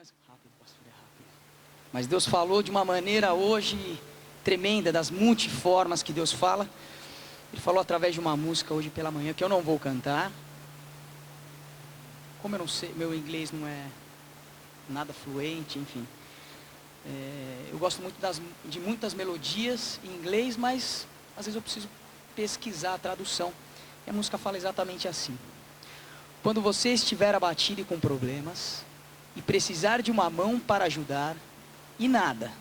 criança? Rápido, pastor, é rápido. Mas Deus falou de uma maneira hoje tremenda, das multiformas que Deus fala. Ele falou através de uma música hoje pela manhã, que eu não vou cantar. Como eu não sei, meu inglês não é nada fluente, enfim. Eu gosto muito de muitas melodias em inglês, mas às vezes eu preciso pesquisar a tradução. E a música fala exatamente assim: quando você estiver abatido e com problemas, e precisar de uma mão para ajudar, e nada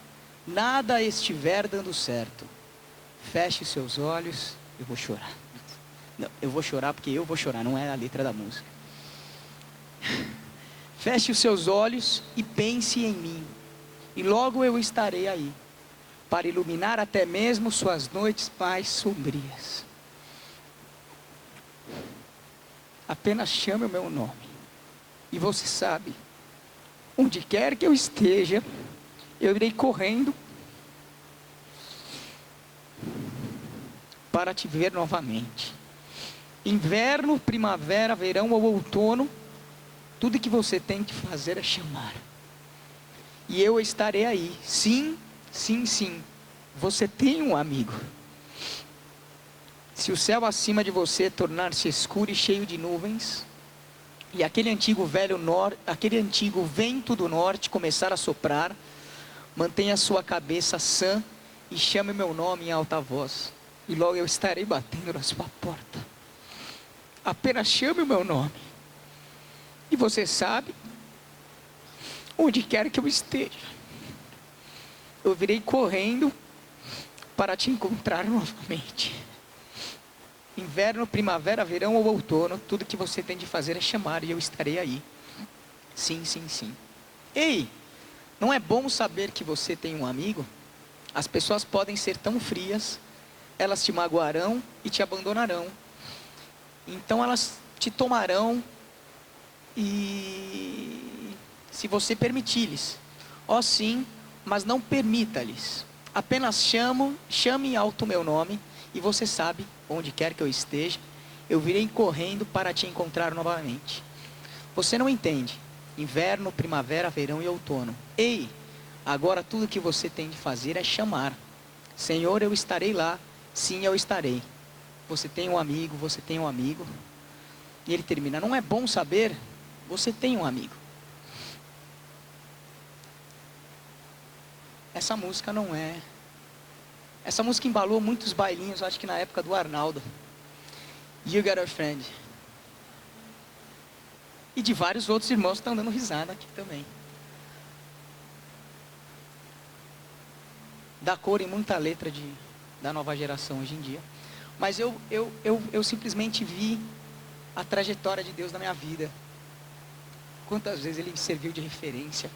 estiver dando certo, feche os seus olhos. Eu vou chorar. Não, eu vou chorar porque eu vou chorar, não é a letra da música. Feche os seus olhos e pense em mim, e logo eu estarei aí, para iluminar até mesmo suas noites mais sombrias. Apenas chame o meu nome, e você sabe, onde quer que eu esteja, eu irei correndo para te ver novamente. Inverno, primavera, verão ou outono, tudo que você tem que fazer é chamar, e eu estarei aí. Sim, sim, sim, você tem um amigo. Se o céu acima de você tornar-se escuro e cheio de nuvens, e aquele antigo vento do norte começar a soprar, mantenha sua cabeça sã e chame meu nome em alta voz, e logo eu estarei batendo na sua porta. Apenas chame o meu nome, e você sabe, onde quer que eu esteja, eu virei correndo para te encontrar novamente. Inverno, primavera, verão ou outono, tudo que você tem de fazer é chamar, e eu estarei aí. Sim, sim, sim. Ei, não é bom saber que você tem um amigo? As pessoas podem ser tão frias, elas te magoarão e te abandonarão. Então elas te tomarão, e se você permitir-lhes, ó sim, mas não permita-lhes. Apenas chame alto o meu nome, e você sabe, onde quer que eu esteja, eu virei correndo para te encontrar novamente. Você não entende? Inverno, primavera, verão e outono. Ei, agora tudo que você tem de fazer é chamar. Senhor, eu estarei lá. Sim, eu estarei. Você tem um amigo, você tem um amigo. E ele termina: não é bom saber? Você tem um amigo. Essa música não é... Essa música embalou muitos bailinhos, acho que na época do Arnaldo. You Got a Friend. E de vários outros irmãos que estão dando risada aqui também. Dá cor em muita letra da nova geração hoje em dia. Mas eu simplesmente vi a trajetória de Deus na minha vida. Quantas vezes Ele me serviu de referência.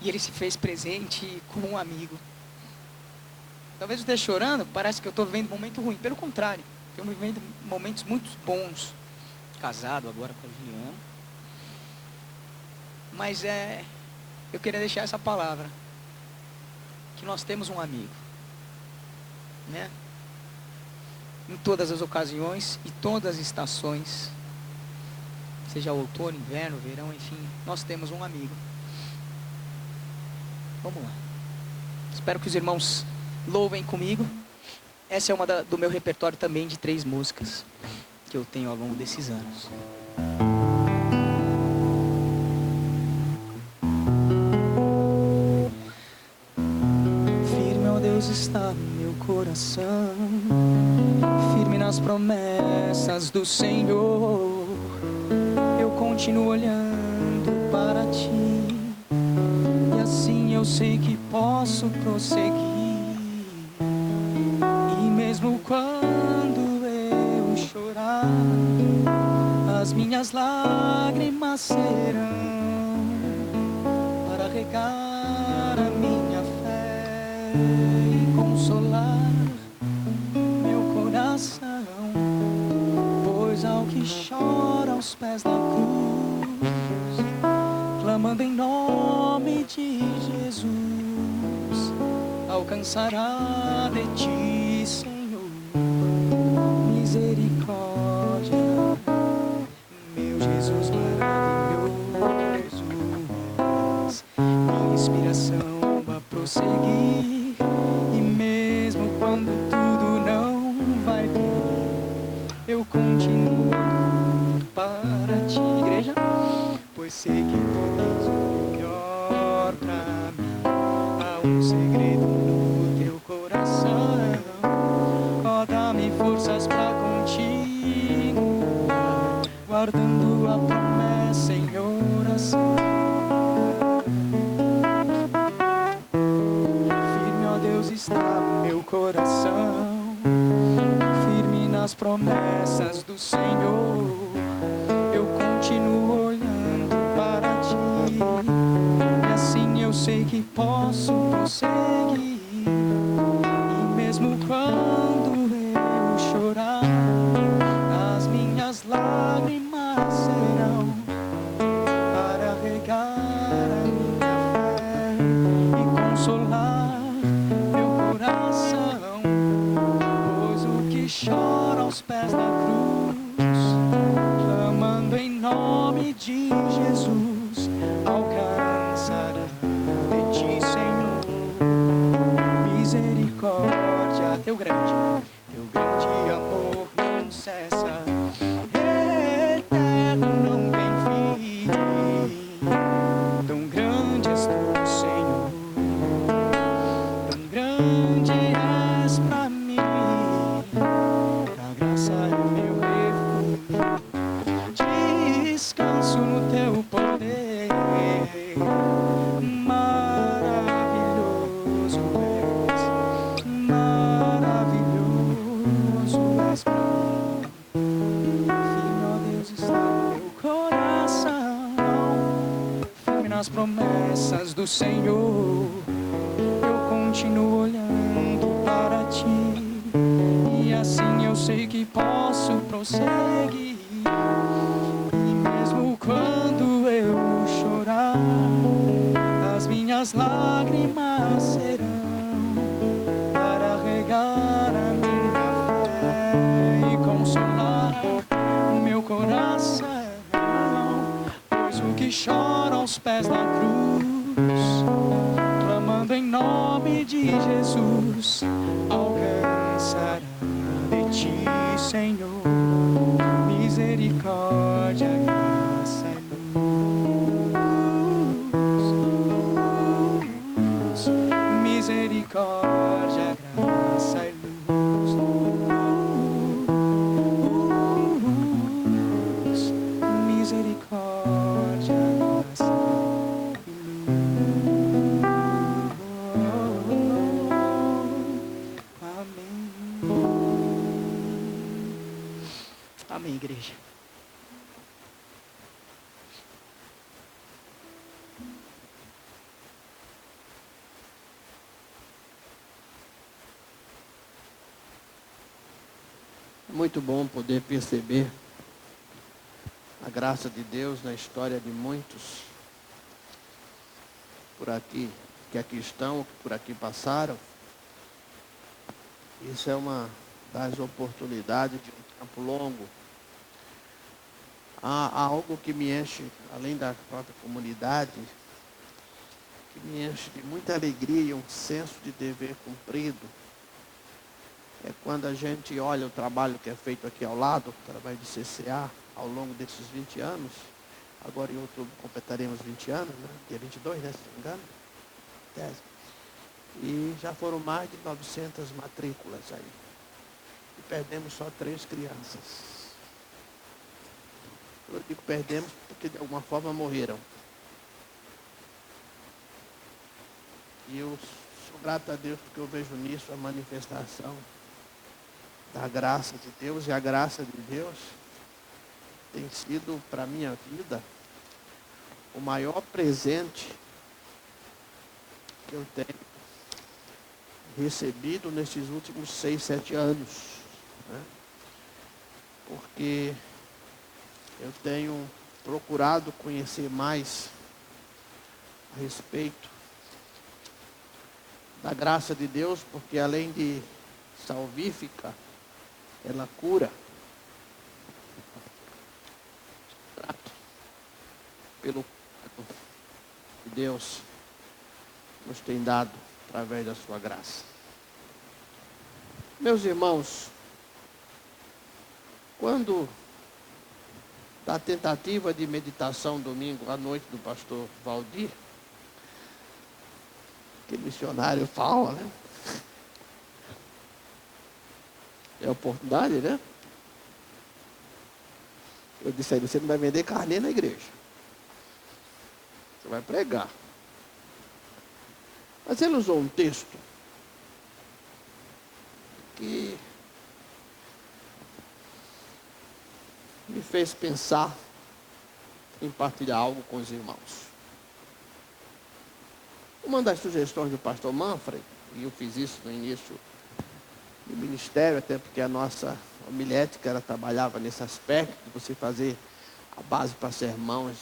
E Ele se fez presente como um amigo. Talvez eu esteja chorando, parece que eu estou vivendo um momento ruim. Pelo contrário, eu estou vivendo momentos muito bons. Casado agora com a Juliana. Mas eu queria deixar essa palavra. Que nós temos um amigo. Né? Em todas as ocasiões e todas as estações. Seja outono, inverno, verão, enfim. Nós temos um amigo. Vamos lá. Espero que os irmãos louvem comigo. Essa é uma do meu repertório também de 3 músicas que eu tenho ao longo desses anos. Firme, ó Deus, está meu coração, firme nas promessas do Senhor. Eu continuo olhando para ti, e assim eu sei que posso prosseguir. E mesmo quando eu chorar, as minhas lágrimas serão para regar a minha fé e consolar meu coração. Pois ao que chora aos pés da cruz, clamando em nome de Jesus, alcançará de ti, Senhor, misericórdia. Meu Jesus maravilhoso, prosseguir. E mesmo quando tudo não vai bem, eu continuo para ti, igreja, pois sei que tu tens o melhor pra mim. Há um segredo no teu coração, ó, dá-me forças pra continuar, guardando a promessa em oração. Firme, ó Deus, está o meu coração, firme nas promessas do Senhor. Eu continuo olhando para ti, e assim eu sei que posso prosseguir. E mesmo quando eu chorar, as minhas lágrimas serão para regar a minha fé e consolar meu coração, pois o que chora aos pés da cruz, clamando em nome de Jesus, alcançará de ti, Senhor, misericórdia. Teu grande amor não cessa, eterno, não tem fim. Tão grande és tu, Senhor, tão grande és pra mim. A graça é meu refúgio, descanso no teu poder. Maravilhoso és pra mim. Firme, ó Deus, está no meu coração, firme nas promessas do Senhor. Eu continuo olhando para ti, e assim eu sei que posso prosseguir. E mesmo quando eu chorar, as minhas lágrimas serão para regar a minha fé e consolar o meu coração, pois o que chora aos pés da cruz, clamando em nome de Jesus, alcançará de ti, Senhor, misericórdia, graça e luz. Misericórdia, graça e luz. Misericórdia, graça e luz. Amém. Amém, igreja. Muito bom poder perceber a graça de Deus na história de muitos por aqui, que aqui estão, que por aqui passaram. Isso é uma das oportunidades de um tempo longo. Há algo que me enche, além da própria comunidade, que me enche de muita alegria e um senso de dever cumprido. É quando a gente olha o trabalho que é feito aqui ao lado, o trabalho de CCA, ao longo desses 20 anos. Agora em outubro completaremos 20 anos, né? Dia 22, né, se não me engano. E já foram mais de 900 matrículas aí. E perdemos só 3 crianças. Eu digo perdemos porque de alguma forma morreram. E eu sou grato a Deus porque eu vejo nisso a manifestação da graça de Deus, e a graça de Deus tem sido para a minha vida o maior presente que eu tenho recebido nesses últimos 6, 7 anos, né? Porque eu tenho procurado conhecer mais a respeito da graça de Deus, porque além de salvífica, ela cura. Grato pelo que Deus nos tem dado através da sua graça. Meus irmãos, quando da tentativa de meditação domingo à noite do pastor Valdir, que missionário fala, né? É oportunidade, né? Eu disse aí, você não vai vender carne na igreja. Você vai pregar. Mas ele usou um texto que me fez pensar em partilhar algo com os irmãos. Uma das sugestões do pastor Manfred, e eu fiz isso no início do ministério, até porque a nossa homilética ela trabalhava nesse aspecto, de você fazer a base para sermões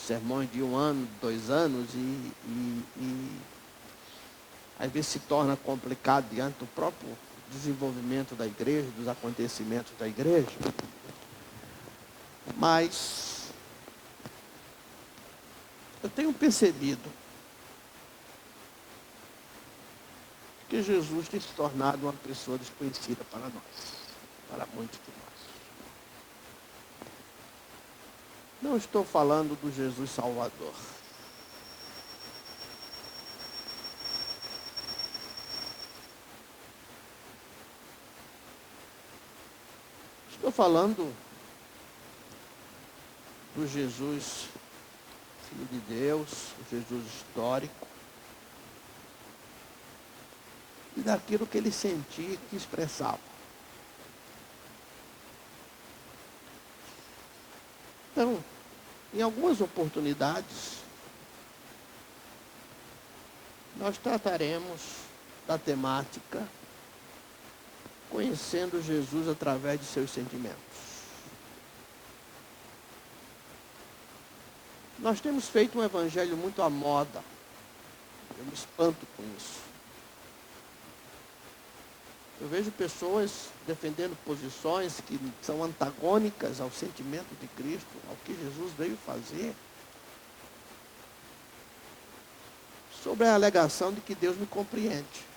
de 1 ano, 2 anos, e às vezes se torna complicado diante do próprio desenvolvimento da igreja, dos acontecimentos da igreja. Mas eu tenho percebido que Jesus tem se tornado uma pessoa desconhecida para nós, para muitos de nós. Não estou falando do Jesus Salvador. Estou falando do Jesus, Filho de Deus, o Jesus histórico, e daquilo que ele sentia e que expressava. Então, em algumas oportunidades, nós trataremos da temática conhecendo Jesus através de seus sentimentos. Nós temos feito um evangelho muito à moda. Eu me espanto com isso. Eu vejo pessoas defendendo posições que são antagônicas ao sentimento de Cristo, ao que Jesus veio fazer, sobre a alegação de que Deus me compreende.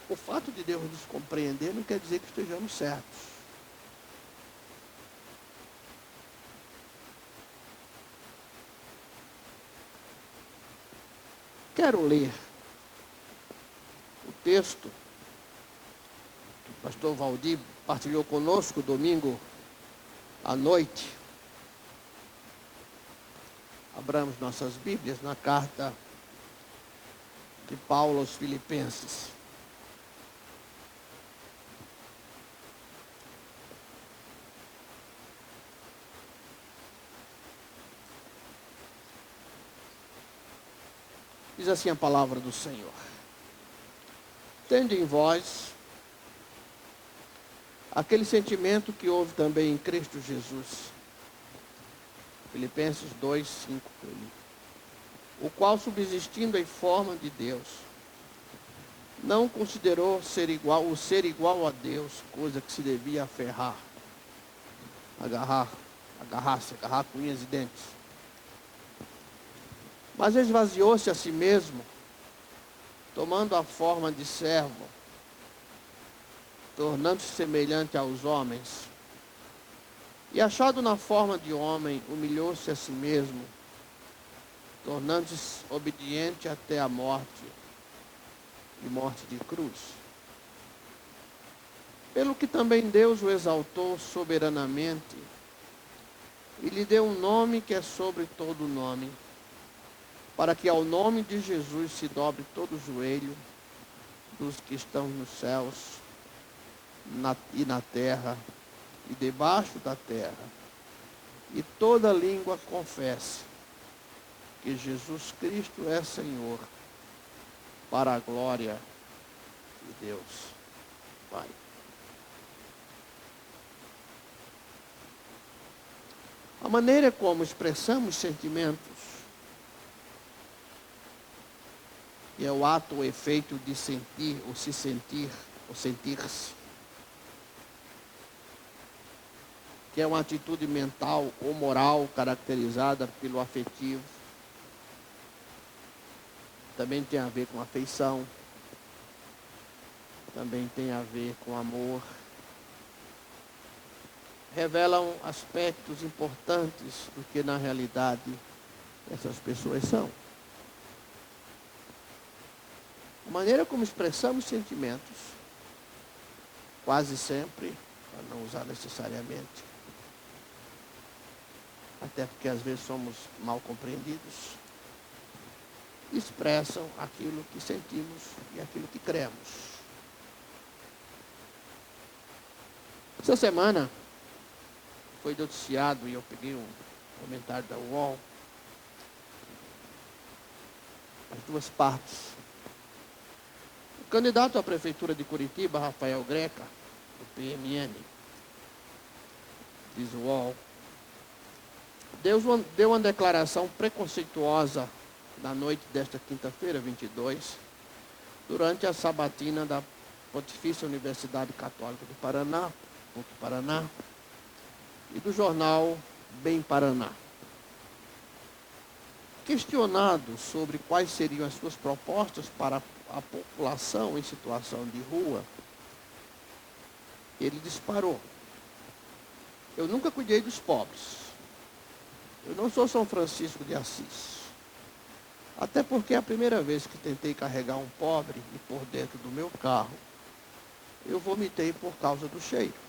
O fato de Deus nos compreender não quer dizer que estejamos certos. Quero ler o texto que o pastor Valdir partilhou conosco domingo à noite. Abramos nossas Bíblias na carta de Paulo aos Filipenses. Diz assim a palavra do Senhor: tende em vós aquele sentimento que houve também em Cristo Jesus. Filipenses 2, 5. O qual, subsistindo em forma de Deus, não considerou o ser igual a Deus, coisa que se devia agarrar com unhas e dentes. Mas esvaziou-se a si mesmo, tomando a forma de servo, tornando-se semelhante aos homens. E achado na forma de homem, humilhou-se a si mesmo, tornando-se obediente até a morte, e morte de cruz. Pelo que também Deus o exaltou soberanamente, e lhe deu um nome que é sobre todo nome, para que ao nome de Jesus se dobre todo o joelho dos que estão nos céus e na terra e debaixo da terra, e toda língua confesse que Jesus Cristo é Senhor, para a glória de Deus Pai. A maneira como expressamos sentimentos, que é o ato ou efeito de sentir, ou se sentir, ou sentir-se, que é uma atitude mental ou moral caracterizada pelo afetivo, também tem a ver com afeição, também tem a ver com amor. Revelam aspectos importantes do que na realidade essas pessoas são. A maneira como expressamos sentimentos, quase sempre, para não usar necessariamente, até porque às vezes somos mal compreendidos, expressam aquilo que sentimos e aquilo que cremos. Essa semana foi noticiado, e eu peguei um comentário da UOL, as duas partes. O candidato à prefeitura de Curitiba, Rafael Greca, do PMN, diz o UOL, deu uma declaração preconceituosa na noite desta quinta-feira, 22, durante a sabatina da Pontifícia Universidade Católica do Paraná, PUC Paraná, e do jornal Bem Paraná. Questionado sobre quais seriam as suas propostas para a população em situação de rua, ele disparou: eu nunca cuidei dos pobres. Eu não sou São Francisco de Assis. Até porque a primeira vez que tentei carregar um pobre e por dentro do meu carro, eu vomitei por causa do cheiro.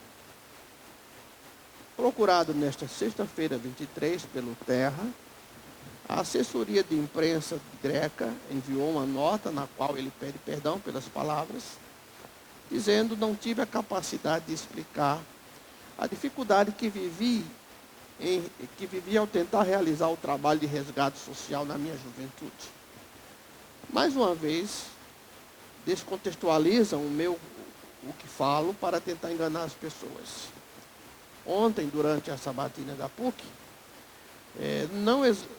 Procurado nesta sexta-feira 23 pelo Terra, a assessoria de imprensa de Greca enviou uma nota na qual ele pede perdão pelas palavras, dizendo: não tive a capacidade de explicar a dificuldade que vivi ao tentar realizar o trabalho de resgate social na minha juventude. Mais uma vez, descontextualizam o que falo para tentar enganar as pessoas. Ontem, durante a sabatina da PUC,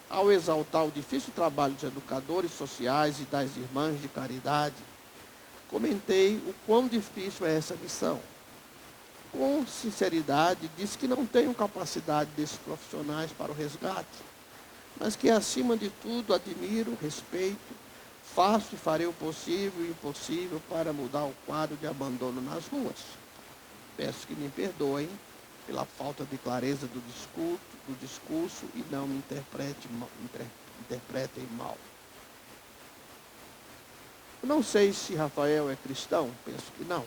ao exaltar o difícil trabalho dos educadores sociais e das irmãs de caridade, comentei o quão difícil é essa missão. Com sinceridade, disse que não tenho capacidade desses profissionais para o resgate, mas que, acima de tudo, admiro, respeito, faço e farei o possível e o impossível para mudar o quadro de abandono nas ruas. Peço que me perdoem pela falta de clareza do discurso e não me interpretem mal. Eu não sei se Rafael é cristão, penso que não.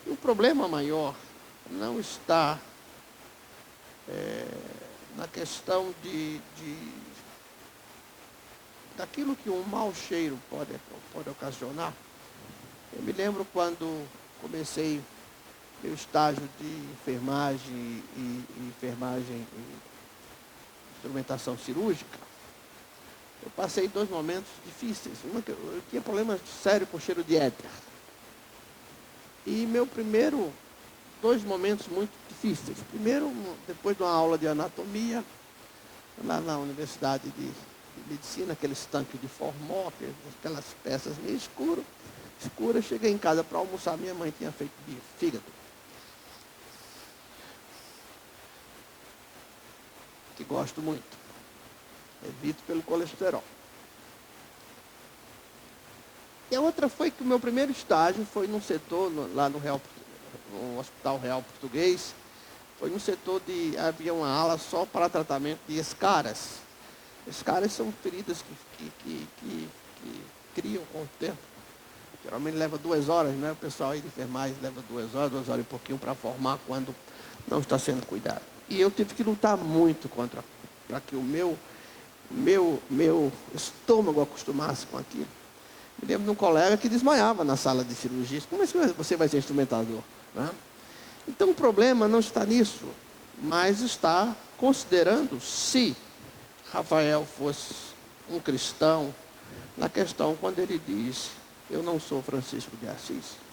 E o problema maior não está na questão daquilo que um mau cheiro pode ocasionar. Eu me lembro quando comecei meu estágio de enfermagem e instrumentação cirúrgica, eu passei 2 momentos difíceis. Eu tinha problemas sérios com cheiro de éter. E meu primeiro, 2 momentos muito difíceis. Primeiro, depois de uma aula de anatomia, lá na Universidade de Medicina, aqueles tanques de formol, aquelas peças meio escuras. Cheguei em casa para almoçar, minha mãe tinha feito fígado, que gosto muito. Evito pelo colesterol. E a outra foi que o meu primeiro estágio foi num setor, lá no Hospital Real Português, foi num setor havia uma ala só para tratamento de escaras. Escaras são feridas que criam com o tempo. Geralmente leva 2 horas, né? O pessoal aí de enfermagem leva 2 horas e pouquinho para formar quando não está sendo cuidado. E eu tive que lutar muito para que o meu estômago acostumasse com aquilo. Me lembro de um colega que desmaiava na sala de cirurgia. Como é que você vai ser instrumentador? Né? Então o problema não está nisso, mas está considerando se Rafael fosse um cristão, na questão quando ele diz: eu não sou Francisco de Assis.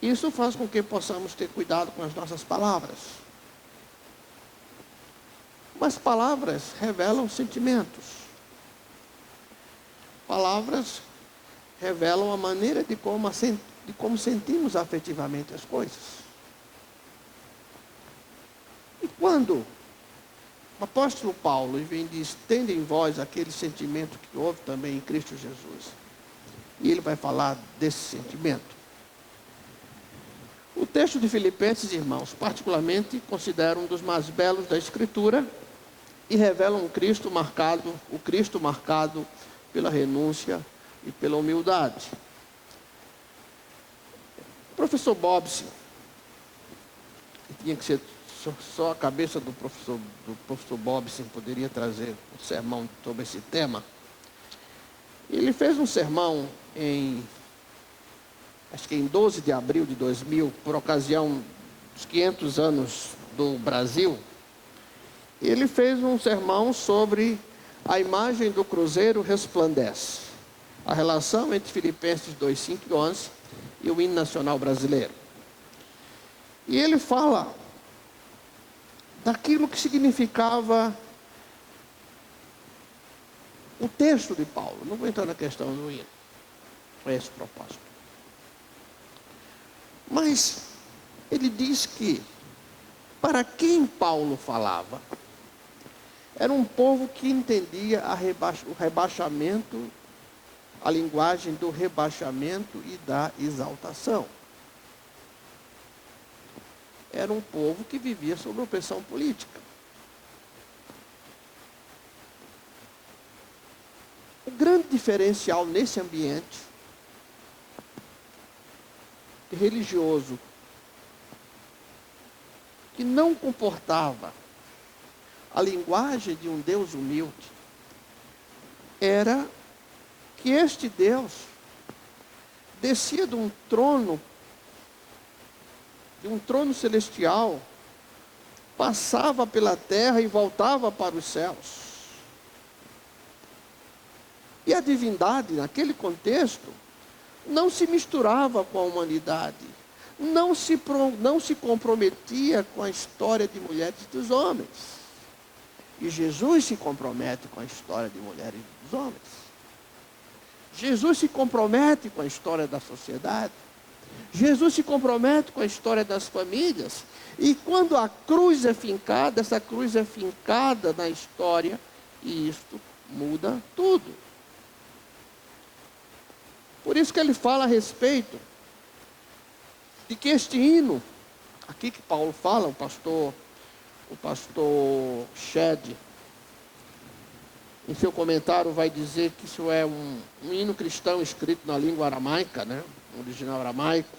Isso faz com que possamos ter cuidado com as nossas palavras. Mas palavras revelam sentimentos. Palavras revelam a maneira de como sentimos afetivamente as coisas. E quando o apóstolo Paulo vem e diz: tende em vós aquele sentimento que houve também em Cristo Jesus. E ele vai falar desse sentimento. O texto de Filipenses, irmãos, particularmente considero um dos mais belos da Escritura e revela o Cristo marcado pela renúncia e pela humildade. O professor Bobson, que tinha que ser só a cabeça do professor Bobson poderia trazer um sermão sobre esse tema. Ele fez um sermão acho que em 12 de abril de 2000, por ocasião dos 500 anos do Brasil. Ele fez um sermão sobre a imagem do cruzeiro resplandece, a relação entre Filipenses 2:5 e 11 e o hino nacional brasileiro. E ele fala daquilo que significava o texto de Paulo. Não vou entrar na questão do hino, é esse o propósito. Mas ele diz que, para quem Paulo falava, era um povo que entendia o rebaixamento, a linguagem do rebaixamento e da exaltação. Era um povo que vivia sob opressão política. O grande diferencial nesse ambiente religioso, que não comportava a linguagem de um Deus humilde, era que este Deus descia de um trono celestial, passava pela terra e voltava para os céus. E a divindade, naquele contexto, não se misturava com a humanidade, não se comprometia com a história de mulheres e dos homens. E Jesus se compromete com a história de mulheres e dos homens. Jesus se compromete com a história da sociedade. Jesus se compromete com a história das famílias. E quando a cruz é fincada, essa cruz é fincada na história, e isto muda tudo. Por isso que ele fala a respeito de que este hino, aqui que Paulo fala, o pastor Shed, em seu comentário vai dizer que isso é um hino cristão escrito na língua aramaica, né? Original aramaico,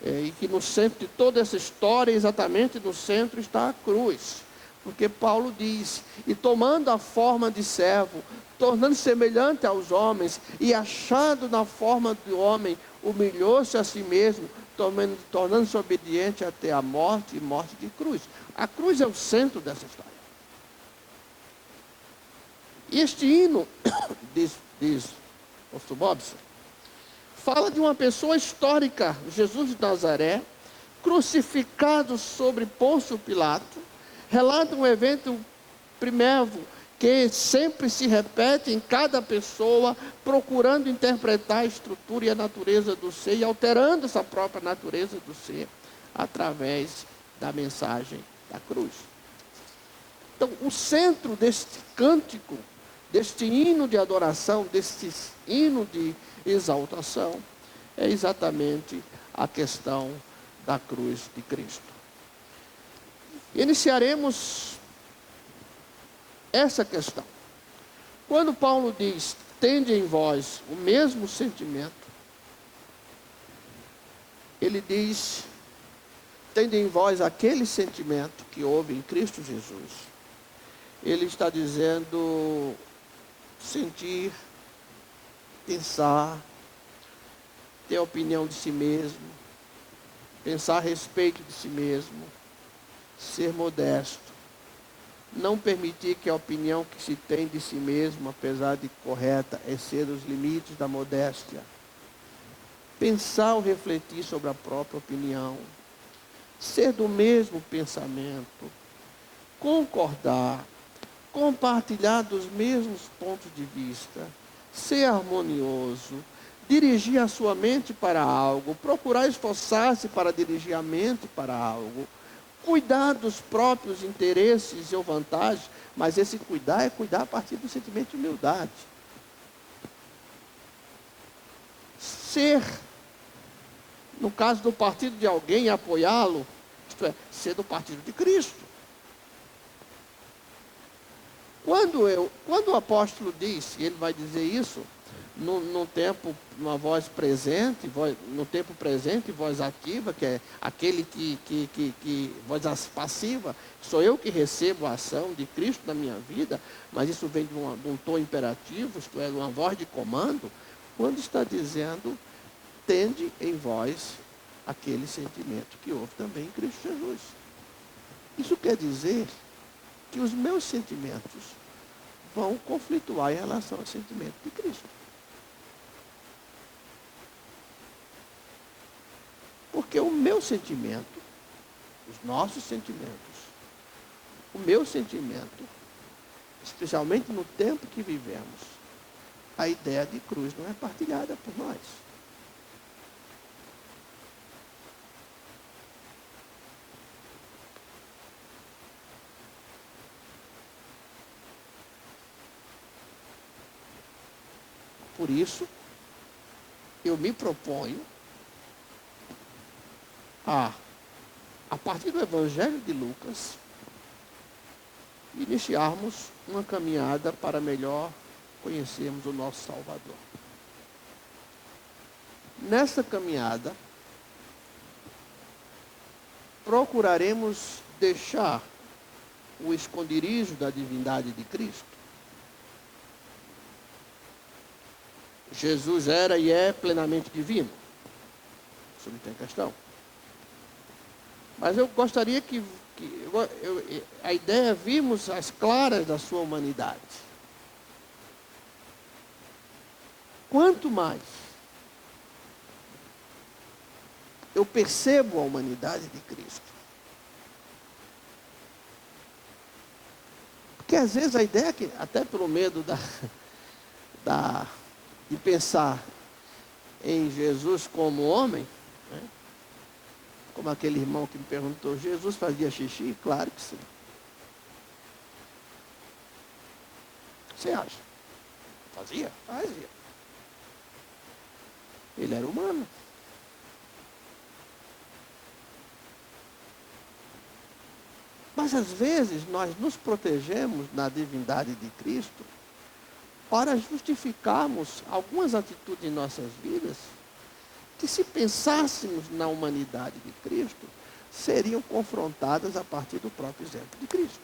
e que no centro de toda essa história, exatamente no centro, está a cruz. Porque Paulo diz: e tomando a forma de servo, tornando-se semelhante aos homens, e achado na forma do homem, humilhou-se a si mesmo, tornando-se obediente até a morte, e morte de cruz. A cruz é o centro dessa história. E este hino, diz o pastor Bobson, fala de uma pessoa histórica, Jesus de Nazaré, crucificado sobre Pôncio Pilato, relata um evento primevo, que sempre se repete em cada pessoa, procurando interpretar a estrutura e a natureza do ser, e alterando essa própria natureza do ser, através da mensagem da cruz. Então, o centro deste cântico, deste hino de adoração, deste hino de exaltação, é exatamente a questão da cruz de Cristo. Iniciaremos essa questão. Quando Paulo diz: tende em vós o mesmo sentimento, ele diz: tende em vós aquele sentimento que houve em Cristo Jesus. Ele está dizendo sentir, pensar, ter opinião de si mesmo, pensar a respeito de si mesmo, ser modesto, não permitir que a opinião que se tem de si mesmo, apesar de correta, exceda os limites da modéstia. Pensar ou refletir sobre a própria opinião, ser do mesmo pensamento, concordar, compartilhar dos mesmos pontos de vista, ser harmonioso, dirigir a sua mente para algo, procurar esforçar-se para dirigir a mente para algo, cuidar dos próprios interesses ou vantagens, mas esse cuidar é cuidar a partir do sentimento de humildade. Ser, no caso do partido de alguém, apoiá-lo, isto é, ser do partido de Cristo. Quando o apóstolo diz, e ele vai dizer isso, no tempo, numa voz presente, no tempo presente, voz ativa, que é aquele voz passiva, sou eu que recebo a ação de Cristo na minha vida, mas isso vem de um tom imperativo, isto é, de uma voz de comando, quando está dizendo, tende em vós aquele sentimento que houve também em Cristo Jesus. Isso quer dizer que os meus sentimentos vão conflituar em relação ao sentimento de Cristo. Porque o meu sentimento, os nossos sentimentos, o meu sentimento, especialmente no tempo que vivemos, a ideia de cruz não é partilhada por nós. Por isso, eu me proponho a partir do Evangelho de Lucas, iniciarmos uma caminhada para melhor conhecermos o nosso Salvador. Nessa caminhada, procuraremos deixar o esconderijo da divindade de Cristo. Jesus era e é plenamente divino. Isso não tem questão. Mas eu gostaria a ideia é virmos as claras da sua humanidade. Quanto mais eu percebo a humanidade de Cristo, porque às vezes a ideia é que, até pelo medo de pensar em Jesus como homem, né? Como aquele irmão que me perguntou, Jesus fazia xixi? Claro que sim. Você acha? Fazia? Fazia. Ele era humano. Mas às vezes nós nos protegemos na divindade de Cristo para justificarmos algumas atitudes em nossas vidas que, se pensássemos na humanidade de Cristo, seriam confrontadas a partir do próprio exemplo de Cristo.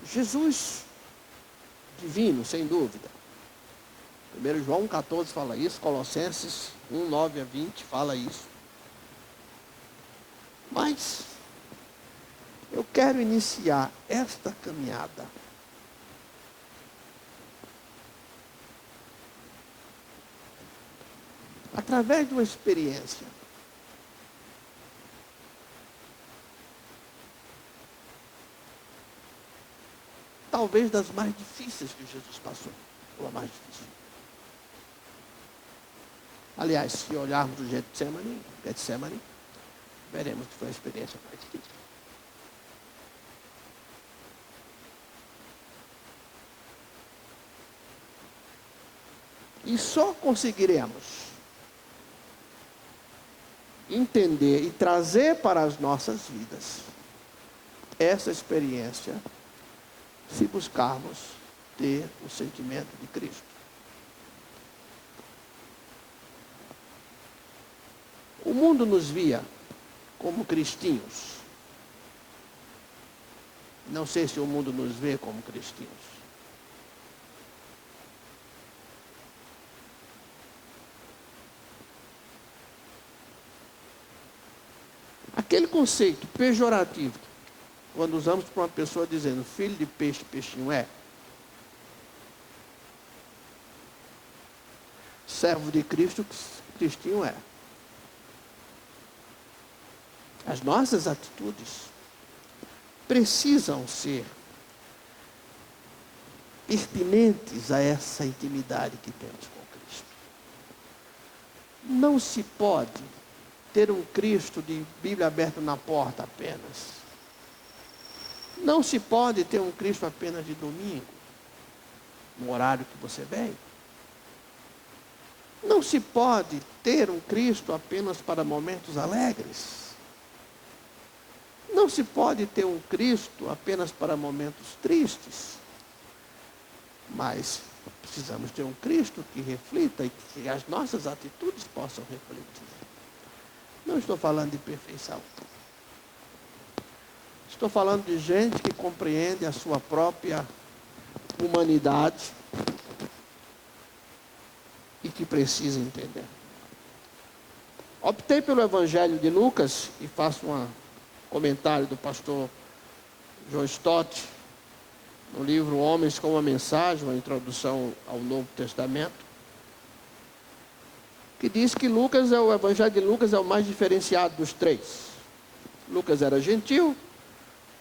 Jesus, divino, sem dúvida. 1 João 1,14 fala isso, Colossenses 1, 9 a 20 fala isso. Mas eu quero iniciar esta caminhada através de uma experiência talvez das mais difíceis que Jesus passou, ou a mais difícil. Aliás, se olharmos o Getsemane, veremos que foi a experiência mais difícil. E só conseguiremos entender e trazer para as nossas vidas essa experiência se buscarmos ter o sentimento de Cristo. O mundo nos via como cristinhos. Não sei se o mundo nos vê como cristãos. Aquele conceito pejorativo, quando usamos para uma pessoa dizendo filho de peixe, peixinho é. Servo de Cristo, cristinho é. As nossas atitudes precisam ser pertinentes a essa intimidade que temos com Cristo. Não se pode ter um Cristo de Bíblia aberta na porta apenas. Não se pode ter um Cristo apenas de domingo, no horário que você vem. Não se pode ter um Cristo apenas para momentos alegres. Não se pode ter um Cristo apenas para momentos tristes. Mas precisamos ter um Cristo que reflita e que as nossas atitudes possam refletir. Não estou falando de perfeição. Estou falando de gente que compreende a sua própria humanidade e que precisa entender. Optei pelo Evangelho de Lucas e faço um comentário do pastor John Stott, no livro Homens com uma Mensagem, uma introdução ao Novo Testamento, que diz que o Evangelho de Lucas é o mais diferenciado dos três. Lucas era gentil,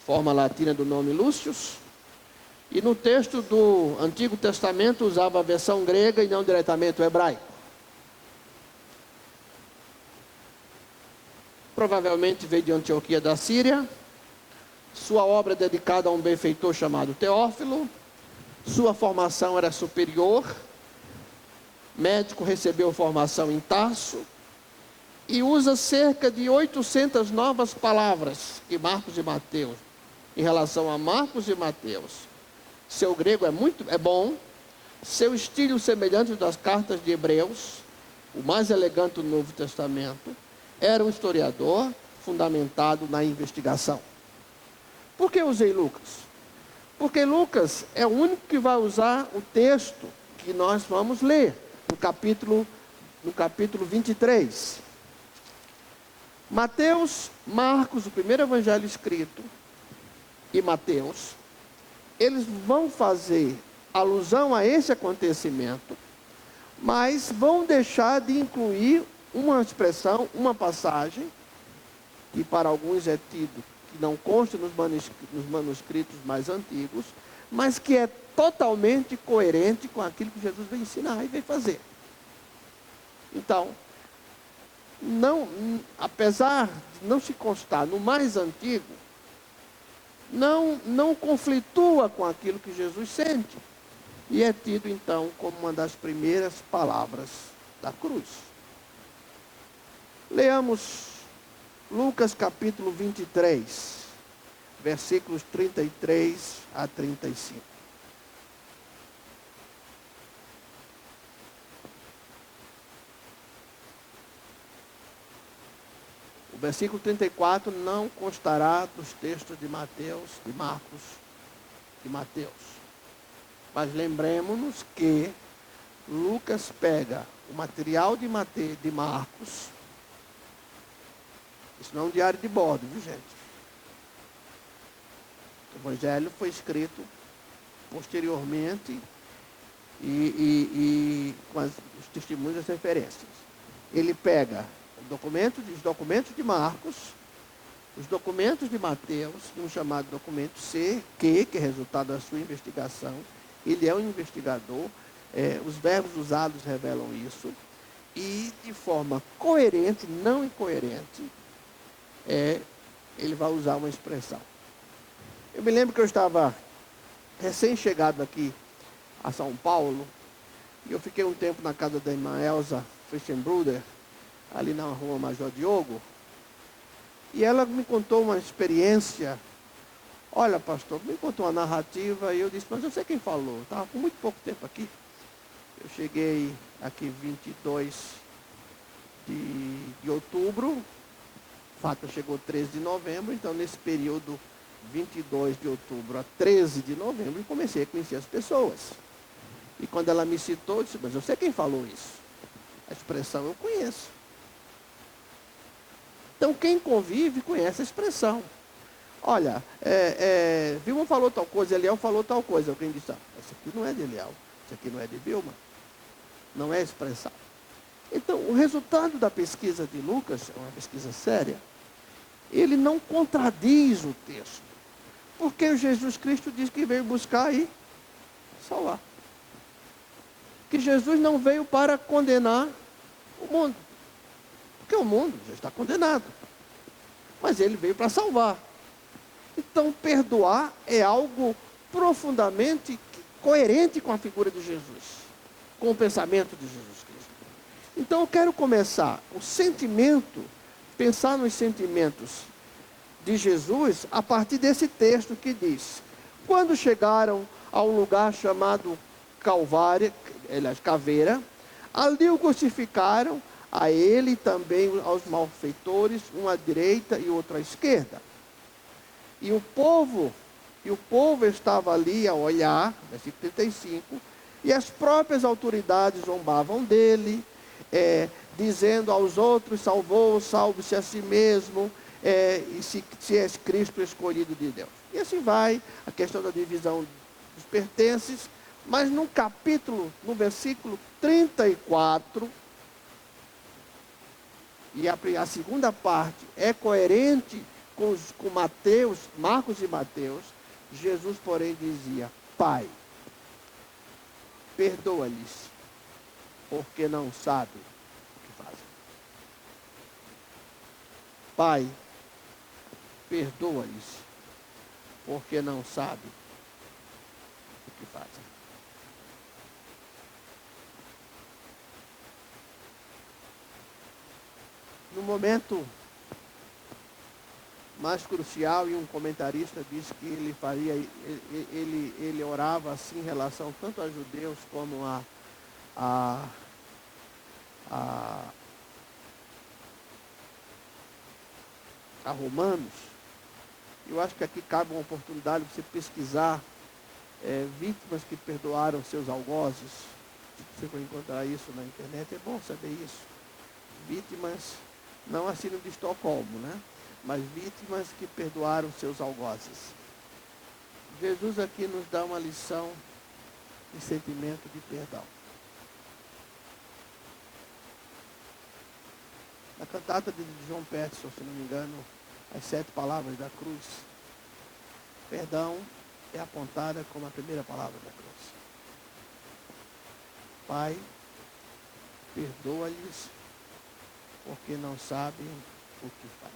forma latina do nome Lúcius, e no texto do Antigo Testamento usava a versão grega e não diretamente o hebraico. Provavelmente veio de Antioquia da Síria. Sua obra é dedicada a um benfeitor chamado Teófilo. Sua formação era superior. Médico, recebeu formação em Tarso. E usa cerca de 800 novas palavras que Marcos e Mateus, em relação a Marcos e Mateus. Seu grego é bom. Seu estilo semelhante das cartas de Hebreus, o mais elegante do Novo Testamento. Era um historiador fundamentado na investigação. Por que usei Lucas? Porque Lucas é o único que vai usar o texto que nós vamos ler no capítulo 23. Mateus, Marcos, o primeiro evangelho escrito, e Mateus, eles vão fazer alusão a esse acontecimento, mas vão deixar de incluir uma expressão, uma passagem, que para alguns é tido, que não consta nos manuscritos mais antigos, mas que é totalmente coerente com aquilo que Jesus veio ensinar e veio fazer. Então, apesar de não se constar no mais antigo, não conflitua com aquilo que Jesus sente. E é tido, então, como uma das primeiras palavras da cruz. Leamos Lucas capítulo 23, versículos 33 a 35. O versículo 34 não constará dos textos de Mateus, de Marcos, de Mateus. Mas lembremos-nos que Lucas pega o material de Marcos. Isso não é um diário de bordo, viu, gente? O Evangelho foi escrito posteriormente e com os testemunhos e as referências. Ele pega os documentos de Marcos, os documentos de Mateus, um chamado documento C, que é resultado da sua investigação. Ele é um investigador, os verbos usados revelam isso, e de forma coerente, não incoerente, ele vai usar uma expressão. Eu me lembro que eu estava recém-chegado aqui a São Paulo, e eu fiquei um tempo na casa da irmã Elza Fischenbruder, ali na rua Major Diogo, e ela me contou uma experiência. Olha, pastor, me contou uma narrativa, e eu disse, mas eu sei quem falou, eu estava com muito pouco tempo aqui. Eu cheguei aqui 22 de outubro, Fátima chegou 13 de novembro, então nesse período 22 de outubro a 13 de novembro, eu comecei a conhecer as pessoas. E quando ela me citou, eu disse, mas eu sei quem falou isso. A expressão eu conheço. Então quem convive conhece a expressão. Olha, Vilma falou tal coisa, Eliel falou tal coisa. Alguém disse, isso aqui não é de Eliel, isso aqui não é de Vilma. Não é expressão. Então, o resultado da pesquisa de Lucas, é uma pesquisa séria, ele não contradiz o texto. Porque o Jesus Cristo diz que veio buscar e salvar. Que Jesus não veio para condenar o mundo. porque o mundo já está condenado. Mas ele veio para salvar. Então, perdoar é algo profundamente coerente com a figura de Jesus, com o pensamento de Jesus Cristo. Então, eu quero começar o sentimento, pensar nos sentimentos de Jesus a partir desse texto que diz: quando chegaram a um lugar chamado Calvário, Caveira, ali o crucificaram, a ele e também aos malfeitores, um à direita e outro à esquerda. E o povo estava ali a olhar, versículo 35, e as próprias autoridades zombavam dele, dizendo aos outros: salve-se a si mesmo, e se és Cristo escolhido de Deus. E assim vai a questão da divisão dos pertences, mas no versículo 34, e a segunda parte é coerente com Mateus, Marcos e Mateus. Jesus, porém, dizia: Pai, perdoa-lhes, porque não sabem o que fazem. Pai, perdoa-lhes, porque não sabem o que fazem. No momento mais crucial, e um comentarista diz que ele orava assim em relação tanto a judeus como a romanos. Eu acho que aqui cabe uma oportunidade de você pesquisar vítimas que perdoaram seus algozes. Se você encontrar isso na internet, é bom saber isso. Vítimas, não a síndrome de Estocolmo, né? Mas vítimas que perdoaram seus algozes. Jesus aqui nos dá uma lição de sentimento de perdão. Na cantata de John Peterson, se não me engano, As 7 Palavras da Cruz, perdão é apontada como a primeira palavra da cruz. Pai, perdoa-lhes, porque não sabem o que faz.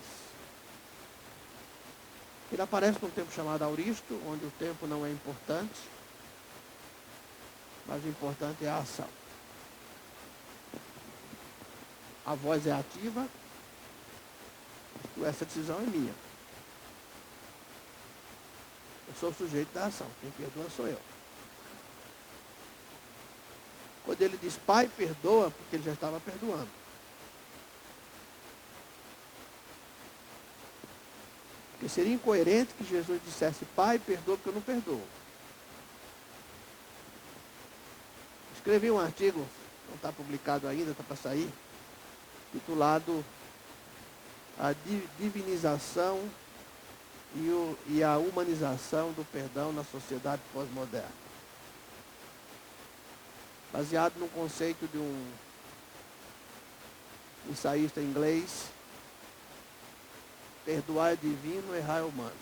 Ele aparece num tempo chamado Auristo, onde o tempo não é importante, mas o importante é a ação. A voz é ativa, essa decisão é minha. Eu sou o sujeito da ação, quem perdoa sou eu. Quando ele diz Pai, perdoa, porque ele já estava perdoando. Porque seria incoerente que Jesus dissesse: Pai, perdoa, porque eu não perdoo. Escrevi um artigo, não está publicado ainda, está para sair, titulado A Divinização e a Humanização do Perdão na Sociedade Pós-Moderna. Baseado no conceito de um ensaísta inglês: perdoar é divino, errar é humano.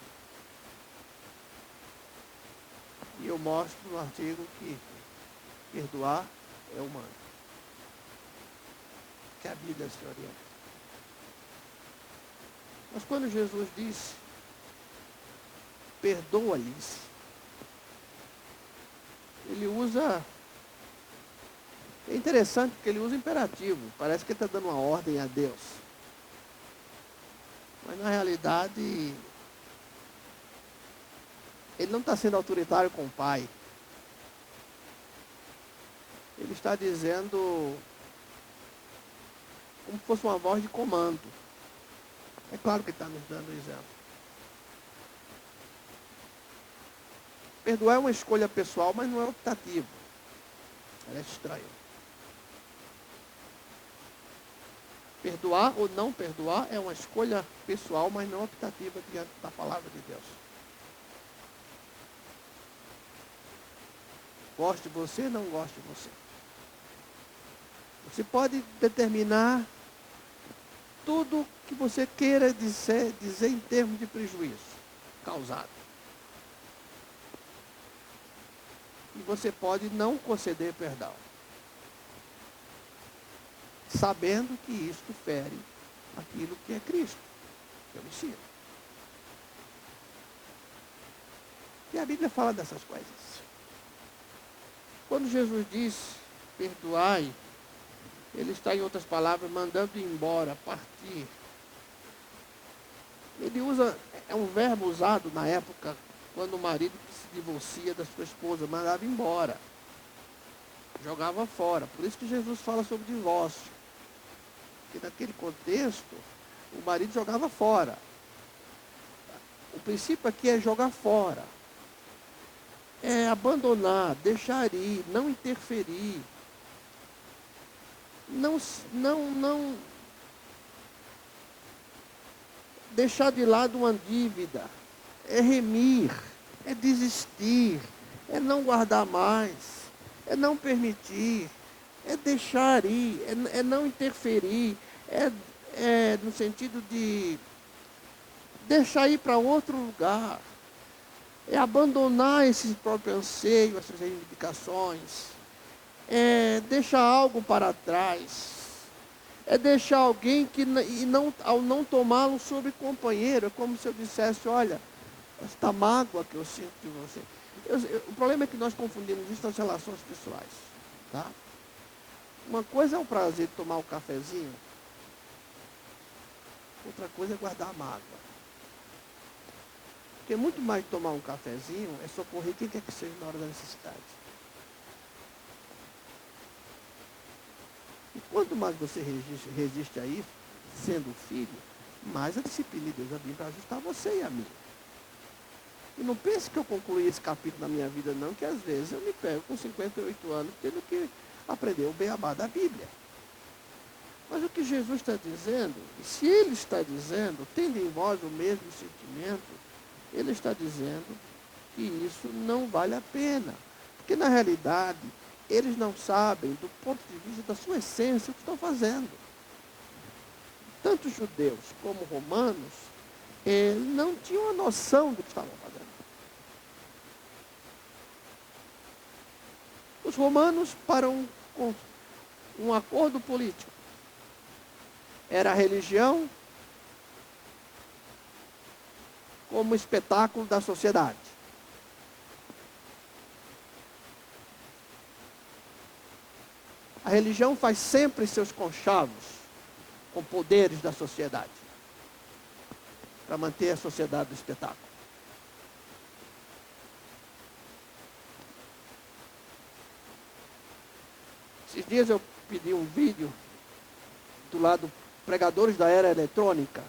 E eu mostro no artigo que perdoar é humano. Que a Bíblia se orienta. Mas quando Jesus diz perdoa-lhes, ele usa... É interessante porque ele usa imperativo. Parece que ele está dando uma ordem a Deus. Mas na realidade, ele não está sendo autoritário com o Pai. Ele está dizendo como se fosse uma voz de comando. É claro que ele está nos dando um exemplo. Perdoar é uma escolha pessoal, mas não é optativo. É estranho. Perdoar ou não perdoar é uma escolha pessoal, mas não optativa diante da palavra de Deus. Goste de você, não goste de você. Você pode determinar tudo que você queira dizer em termos de prejuízo causado. E você pode não conceder perdão, sabendo que isto fere aquilo que é Cristo, que é o Messias. E a Bíblia fala dessas coisas. Quando Jesus diz, perdoai, ele está, em outras palavras, mandando embora, partir. Ele usa, é um verbo usado na época, quando o marido que se divorcia da sua esposa, mandava embora. Jogava fora. Por isso que Jesus fala sobre divórcio. Porque naquele contexto, o marido jogava fora. O princípio aqui é jogar fora. É abandonar, deixar ir, não interferir. Não deixar de lado uma dívida. É remir, é desistir, é não guardar mais, é não permitir, é deixar ir, é não interferir, é no sentido de deixar ir para outro lugar, é abandonar esse próprio anseio, essas reivindicações, é deixar algo para trás, é deixar alguém que, ao não tomá-lo sobre companheiro, é como se eu dissesse, olha, esta mágoa que eu sinto de você. O problema é que nós confundimos isso nas relações pessoais. Tá? Uma coisa é o prazer de tomar um cafezinho, outra coisa é guardar a mágoa. Porque muito mais de tomar um cafezinho é socorrer quem quer que seja na hora da necessidade. E quanto mais você resiste a isso, sendo filho, mais a disciplina de Deus vai vir para ajustar você e a mim. E não pense que eu concluí esse capítulo na minha vida, não, que às vezes eu me pego com 58 anos tendo que aprender o beabá da Bíblia. Mas o que Jesus está dizendo, e se Ele está dizendo, tendo em vós o mesmo sentimento, Ele está dizendo que isso não vale a pena. Porque na realidade, eles não sabem, do ponto de vista da sua essência, o que estão fazendo. Tanto judeus como romanos, não tinham a noção do que estavam fazendo. Os romanos, para um acordo político, era a religião como espetáculo da sociedade. A religião faz sempre seus conchavos com poderes da sociedade, para manter a sociedade do espetáculo. Esses dias eu pedi um vídeo do lado Pregadores da Era Eletrônica,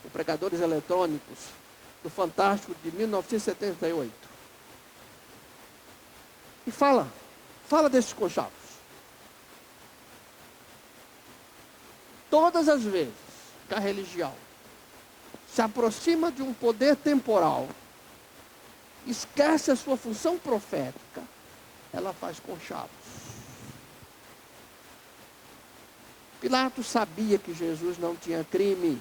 ou Pregadores Eletrônicos, do Fantástico de 1978. E fala desses conchavos. Todas as vezes que a religião se aproxima de um poder temporal, esquece a sua função profética, ela faz conchavos. Pilatos sabia que Jesus não tinha crime.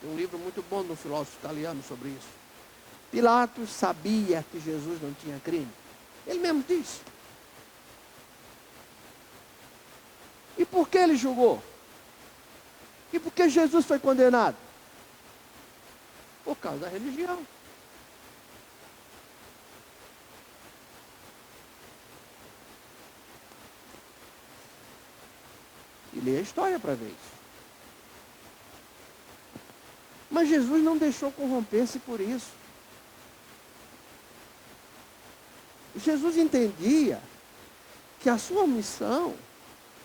Tem um livro muito bom do filósofo italiano sobre isso. Pilatos sabia que Jesus não tinha crime. Ele mesmo disse. E por que ele julgou? E por que Jesus foi condenado? Por causa da religião. E lê a história para ver isso. Mas Jesus não deixou corromper-se por isso. Jesus entendia que a sua missão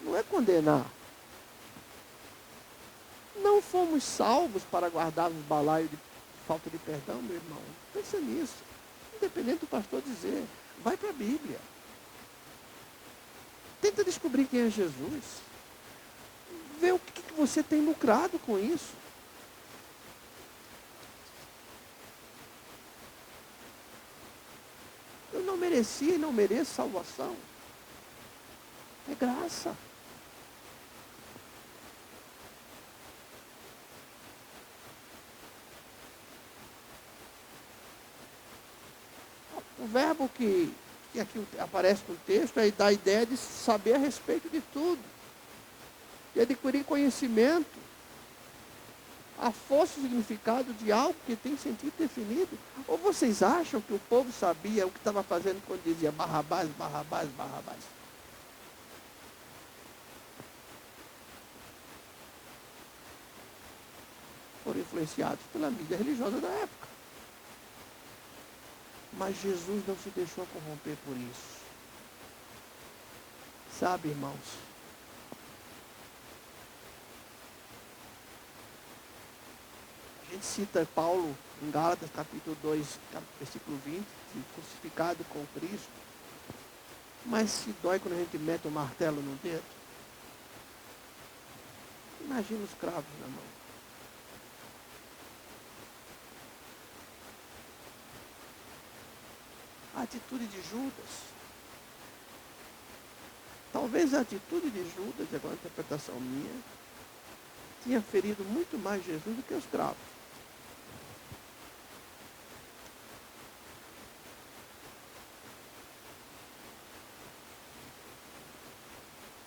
não é condenar. Não fomos salvos para guardarmos balaio de falta de perdão, meu irmão. Pensa nisso. Independente do pastor dizer, vai para a Bíblia. Tenta descobrir quem é Jesus. Vê o que você tem lucrado com isso. Eu não merecia e não mereço salvação. É graça. O verbo que que aqui aparece no texto, aí dá a ideia de saber a respeito de tudo. E adquirir conhecimento. A força e o significado de algo que tem sentido definido. Ou vocês acham que o povo sabia o que estava fazendo quando dizia Barrabás, Barrabás, Barrabás? Foram influenciados pela mídia religiosa da época. Mas Jesus não se deixou corromper por isso. Sabe, irmãos? A gente cita Paulo em Gálatas, capítulo 2, versículo 20, crucificado com Cristo. Mas se dói quando a gente mete o martelo no dedo. Imagina os cravos na mão. A atitude de Judas. Talvez a atitude de Judas, agora a interpretação minha, tinha ferido muito mais Jesus do que os cravos.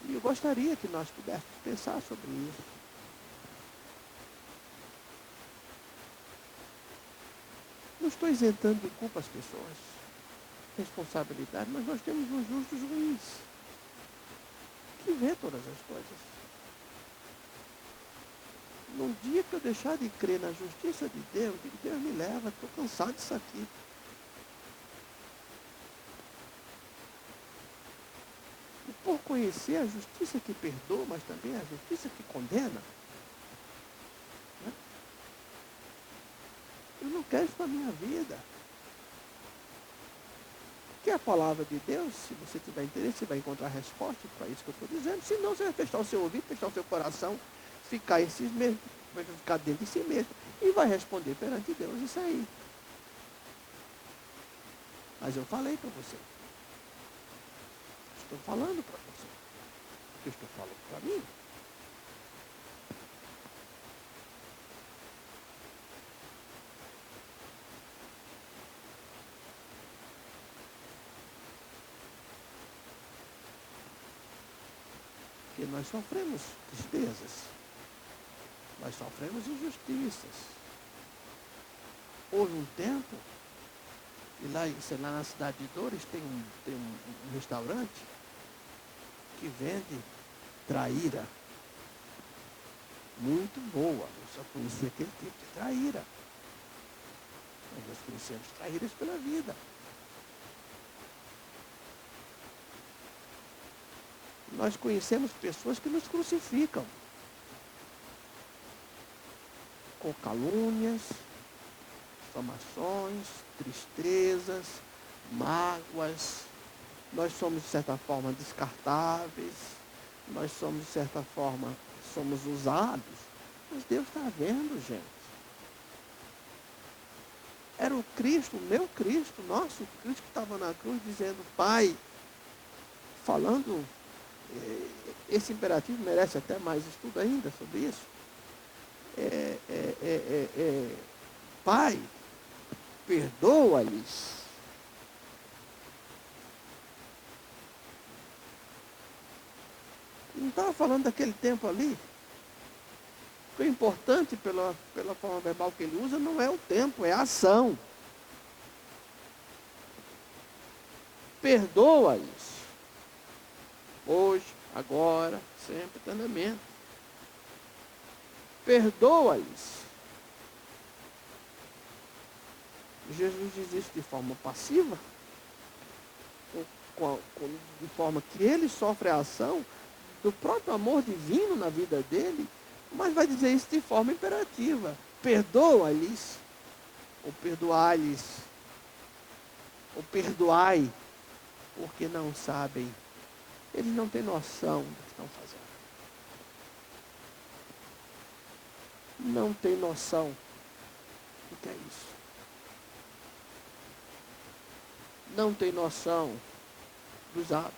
E eu gostaria que nós pudéssemos pensar sobre isso. Não estou isentando de culpa as pessoas, responsabilidade, mas nós temos um justo juiz que vê todas as coisas. Num dia que eu deixar de crer na justiça de Deus, eu digo, Deus me leva, estou cansado disso aqui. E por conhecer a justiça que perdoa, mas também a justiça que condena, né? Eu não quero isso para a minha vida. Que a palavra de Deus, se você tiver interesse, você vai encontrar resposta para isso que eu estou dizendo. Se não, você vai fechar o seu ouvido, fechar o seu coração, ficar em si mesmo, vai ficar dentro de si mesmo e vai responder perante Deus isso aí. Mas eu falei para você. Estou falando para você. Eu estou falando para mim. Porque nós sofremos tristezas. Nós sofremos injustiças. Houve um tempo, e lá, sei lá na cidade de Dores tem um restaurante que vende traíra. Muito boa. Eu só conhecia aquele tipo de traíra. Mas nós conhecemos traíras pela vida. Nós conhecemos pessoas que nos crucificam. Com calúnias, difamações, tristezas, mágoas. Nós somos, de certa forma, descartáveis. Nós somos, de certa forma, somos usados. Mas Deus está vendo, gente. Era o Cristo, o meu Cristo, nosso Cristo que estava na cruz dizendo, Pai, falando, esse imperativo merece até mais estudo ainda sobre isso. Pai, perdoa-lhes. Não estava falando daquele tempo ali. O importante pela forma verbal que ele usa não é o tempo, é a ação. Perdoa-lhes. Hoje, agora, sempre, eternamente. Perdoa-lhes. Jesus diz isso de forma passiva, de forma que ele sofre a ação do próprio amor divino na vida dele, mas vai dizer isso de forma imperativa. Perdoa-lhes, ou perdoai-lhes, ou perdoai, porque não sabem. Eles não têm noção do que estão fazendo. Não têm noção do que é isso. Não tem noção dos atos.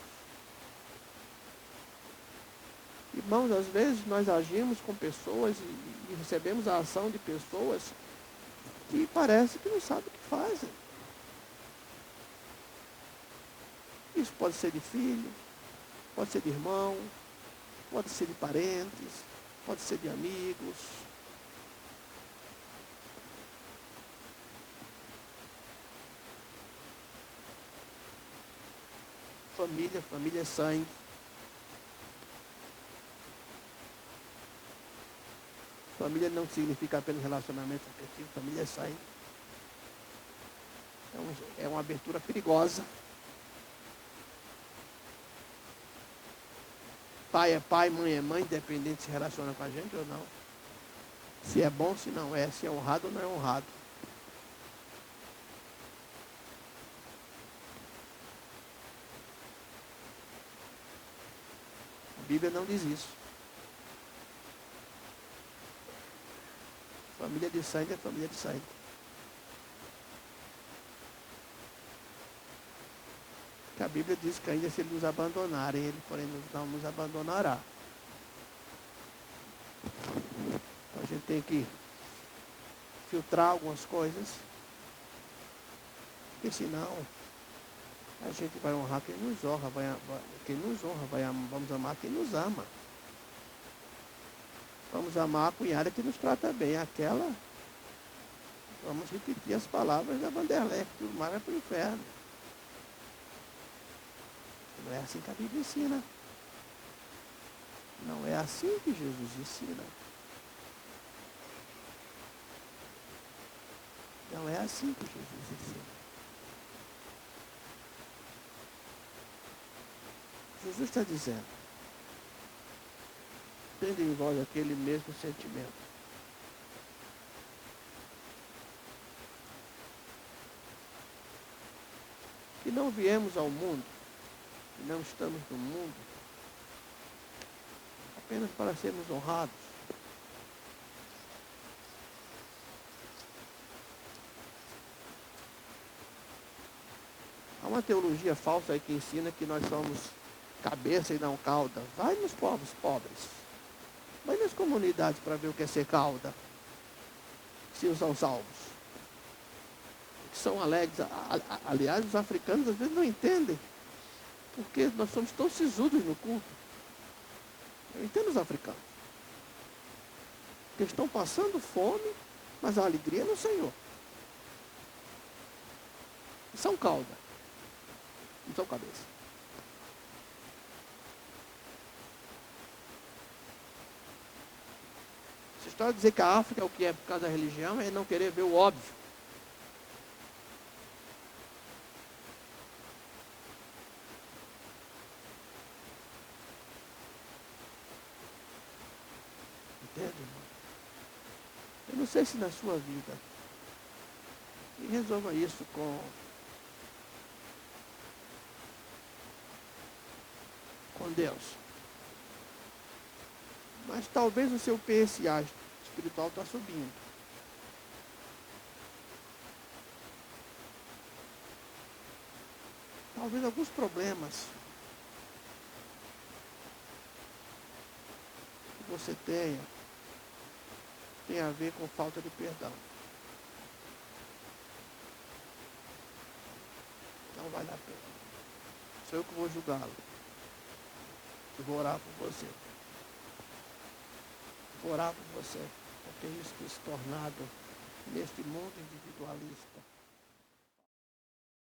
Irmãos, às vezes nós agimos com pessoas e recebemos a ação de pessoas que parece que não sabem o que fazem. Isso pode ser de filho, pode ser de irmão, pode ser de parentes, pode ser de amigos. Família é sangue. Família não significa apenas relacionamento afetivo, família é sangue. É uma abertura perigosa. Pai é pai, mãe é mãe, independente se relaciona com a gente ou não. Se é bom, se não é, se é honrado ou não é honrado. A Bíblia não diz isso. Família de sangue é família de sangue. Que a Bíblia diz que ainda se ele nos abandonarem, ele porém não nos abandonará. Então a gente tem que filtrar algumas coisas, porque senão a gente vai honrar quem nos honra, vamos amar quem nos ama. Vamos amar a cunhada que nos trata bem, aquela, vamos repetir as palavras da Vanderlei, que tudo mais vai para o inferno. Não é assim que a Bíblia ensina. Não é assim que Jesus ensina. Não é assim que Jesus ensina. Jesus está dizendo, tendo em vós aquele mesmo sentimento. Que não viemos ao mundo, que não estamos no mundo, apenas para sermos honrados. Há uma teologia falsa aí que ensina que nós somos cabeça e não cauda. Vai nos povos pobres. Vai nas comunidades para ver o que é ser cauda. Se são salvos. Que são alegres. Aliás, os africanos às vezes não entendem. Porque nós somos tão sisudos no culto. Eu entendo os africanos. Que estão passando fome, mas a alegria é no Senhor. E são cauda. Não são cabeça. Essa história de dizer que a África é o que é por causa da religião é não querer ver o óbvio. Entende, irmão? Eu não sei se na sua vida, e resolva isso com Deus. Mas talvez o seu PSA espiritual está subindo. Talvez alguns problemas que você tenha a ver com falta de perdão. Não vale a pena. Sou eu que vou julgá-lo. Eu vou orar por você. Vou orar por você. Porque isso tem se tornado, neste mundo individualista,